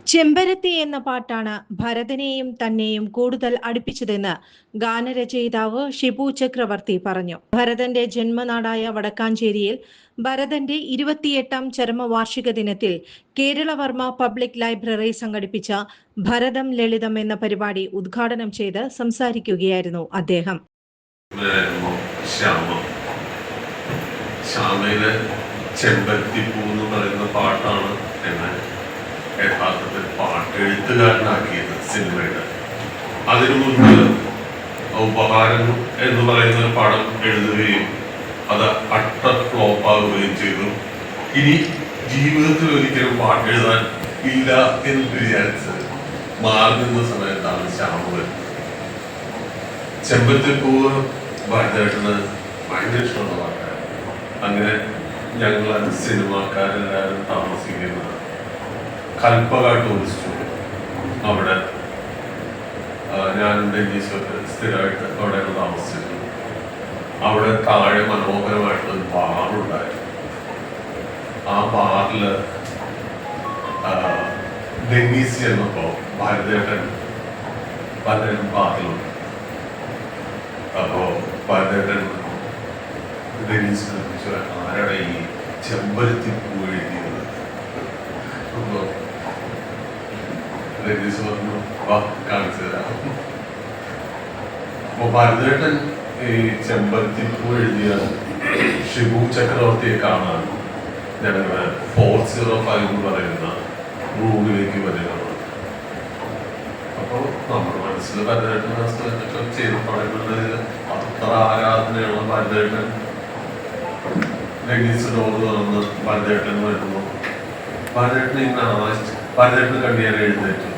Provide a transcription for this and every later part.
ചെമ്പരത്തി എന്ന പാട്ടാണ് ഭരതനെയും തന്നെയും കൂടുതൽ അടുപ്പിച്ചതെന്ന് ഗാനരചയിതാവ് ഷിബു ചക്രവർത്തി പറഞ്ഞു. ഭരതന്റെ ജന്മനാടായ വടക്കാഞ്ചേരിയിൽ ഭരതന്റെ 28ാം ചരമവാർഷിക ദിനത്തിൽ കേരളവർമ്മ പബ്ലിക് ലൈബ്രറി സംഘടിപ്പിച്ച ഭരതം ലളിതം എന്ന പരിപാടി ഉദ്ഘാടനം ചെയ്ത് സംസാരിക്കുകയായിരുന്നു അദ്ദേഹം. ചെമ്പരത്തിപ്പൂ എന്ന് പറയുന്ന പാട്ടാണ് എന്നെ യഥാർത്ഥത്തിൽ പാട്ടെഴുത്തുകാരനാക്കിയത് സിനിമയുടെ. അതിനു മുൻപ് ഉപഹാരം എന്ന് പറയുന്ന ഒരു പടം എഴുതുകയും അത് അട്ടർ ഫ്ലോപ്പാവുകയും ചെയ്തു. ഇനി ജീവിതത്തിൽ ഒരിക്കലും പാട്ടെഴുതാൻ ഇല്ല എന്ന് വിചാരിച്ച് മാറി നിന്ന സമയത്താണ് ശ്യാമ്. ചെമ്പരത്തിപ്പൂവ് ഭരതേട്ടന് ഭയങ്കര ഇഷ്ടമുള്ള പാട്ടാണ്. അങ്ങനെ ഞങ്ങൾ സിനിമാക്കാരെല്ലാവരും താമസിക്കുന്ന കൽപ്പക ടൂറിസ്റ്റ് അവിടെ ഞാനും ഡെന്നീസൊക്കെ സ്ഥിരമായിട്ട് അവിടെയാണ് താമസിച്ചിരുന്നത്. അവിടെ താഴെ മനോഹരമായിട്ടൊരു ബാറുണ്ടായിരുന്നു. ആ ബാറിൽ ഡെന്നീസ് ചെന്നപ്പോൾ ഭരതേട്ടൻ ബാറിലുണ്ട്. അപ്പോൾ ഭരതേട്ടൻ ഡെന്നീസിനെ കുറിച്ച് ആരാണ് ഈ ചെമ്പരത്തിപ്പൂ എഴുതിയത്? കാണിച്ചു തരാം. അപ്പൊ ഭരതേട്ടൻ ഈ ചെമ്പരത്തിപ്പൂ എഴുതിയ ഷിബു ചക്രവർത്തിയെ കാണാൻ ഞങ്ങളുടെ 405 എന്ന് പറയുന്ന റൂമിലേക്ക് വരികയാണ്. അപ്പോൾ നമ്മുടെ മനസ്സിൽ ഭരതേട്ടൻ ആ സ്ഥലത്തൊക്കെ ചെയ്ത് പറയുന്നതിൽ അത്ര ആരാധനയുള്ള ഭരതേട്ടൻ ഡെന്നീസ് ഡോർ തുറന്ന് ഭരതേട്ടൻ വരുന്നു. ഭരതേട്ടൻ ഭരതേട്ടന് കണ്ടിയാൽ എഴുന്നേറ്റു.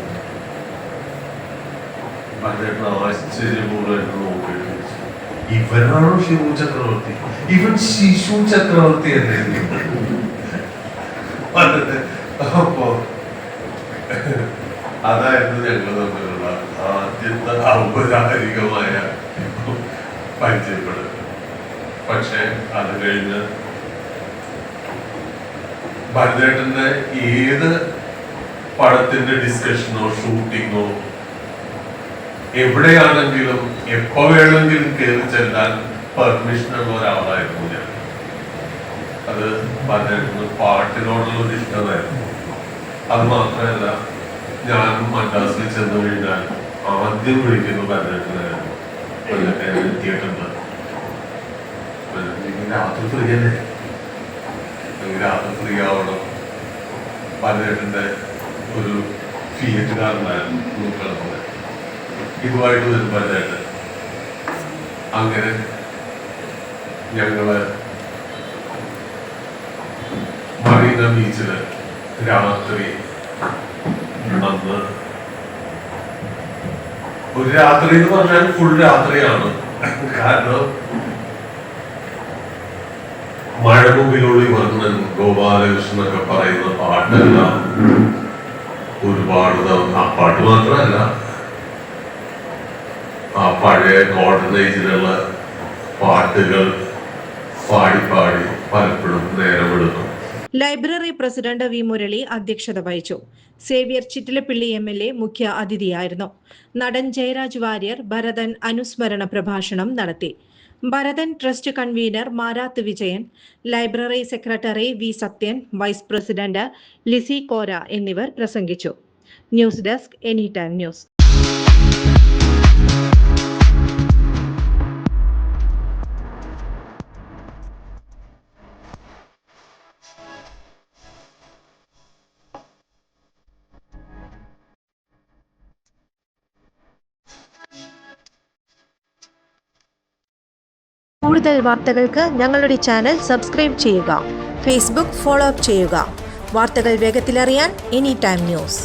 ഭരതേട്ടൻ ആശ്ചര്യപൂർവ്വമായിട്ട് നോക്കിയിട്ട് ഇവനാണോ ശിവു ചക്രവർത്തി? ഇവൻ ശിശു ചക്രവർത്തി എന്നായിരുന്നു. അപ്പോ അതായിരുന്നു ഞങ്ങൾ തമ്മിലുള്ള ആദ്യത്തെ ഔപചാരികമായ പരിചയപ്പെടൽ. പക്ഷെ അത് കഴിഞ്ഞ് ഭരതേട്ടന്റെ ഏത് പടത്തിന്റെ ഡിസ്കഷനോ ഷൂട്ടിങ്ങോ എവിടെയാണെങ്കിലും എപ്പോ വേണമെങ്കിലും കയറി ചെല്ലാൻ പെർമിഷനുള്ള ഒരാളായിരുന്നു ഞാൻ. അത് ഭരതേട്ടന് പാട്ടിനോടുള്ള ഒരു ഇഷ്ടമായിരുന്നു. അത് മാത്രമല്ല, ഞാൻ മദ്രാസിൽ ചെന്ന് കഴിഞ്ഞാൽ ആദ്യം വിളിക്കുന്നു ഭരതേട്ടനായിരുന്നു. എത്തിയിട്ടുണ്ട്, രാത്രി ഫ്രീ അല്ലേ, രാത്രി ഫ്രീ ആവണം. ഭരതേട്ടന്റെ ഒരു തിയേറ്ററുകാരനായിരുന്നു പൂക്കളെ. ഇതുമായിട്ട് വരും ഭരതേട്ടൻ. അങ്ങനെ ഞങ്ങള് മറീന ബീച്ചില് രാത്രി, അന്ന് ഒരു രാത്രി എന്ന് പറഞ്ഞാൽ ഫുൾ രാത്രിയാണ്. കാരണം മഴമുകിലൊളി വർണ്ണൻ ഗോപാലകൃഷ്ണനൊക്കെ പറയുന്ന പാട്ടെല്ലാം ഒരുപാട് ആ പാട്ട് മാത്രമല്ല, ആ പഴയ ഗോൾഡൻ ഏജിലുള്ള പാട്ടുകൾ പാടി പാടി പലപ്പോഴും നേരമെടുക്കും. ലൈബ്രറി പ്രസിഡന്റ് വി മുരളി അധ്യക്ഷത വഹിച്ചു. സേവ്യർ ചിറ്റിലപ്പിള്ളി MLA മുഖ്യ അതിഥിയായിരുന്നു. നടൻ ജയരാജ് വാര്യർ ഭരതൻ അനുസ്മരണ പ്രഭാഷണം നടത്തി. Bharathan trust convener Marath Vijayan, library secretary V Sathyan, vice president Lissy Kora എന്നിവർ പ്രസംഗിച്ചു. News desk anytime news. കൂടുതൽ വാർത്തകൾക്ക് ഞങ്ങളുടെ ചാനൽ സബ്സ്ക്രൈബ് ചെയ്യുക. ഫേസ്ബുക്ക് ഫോളോ അപ്പ് ചെയ്യുക. വാർത്തകൾ വേഗത്തിലറിയാൻ എനിടൈം ന്യൂസ്.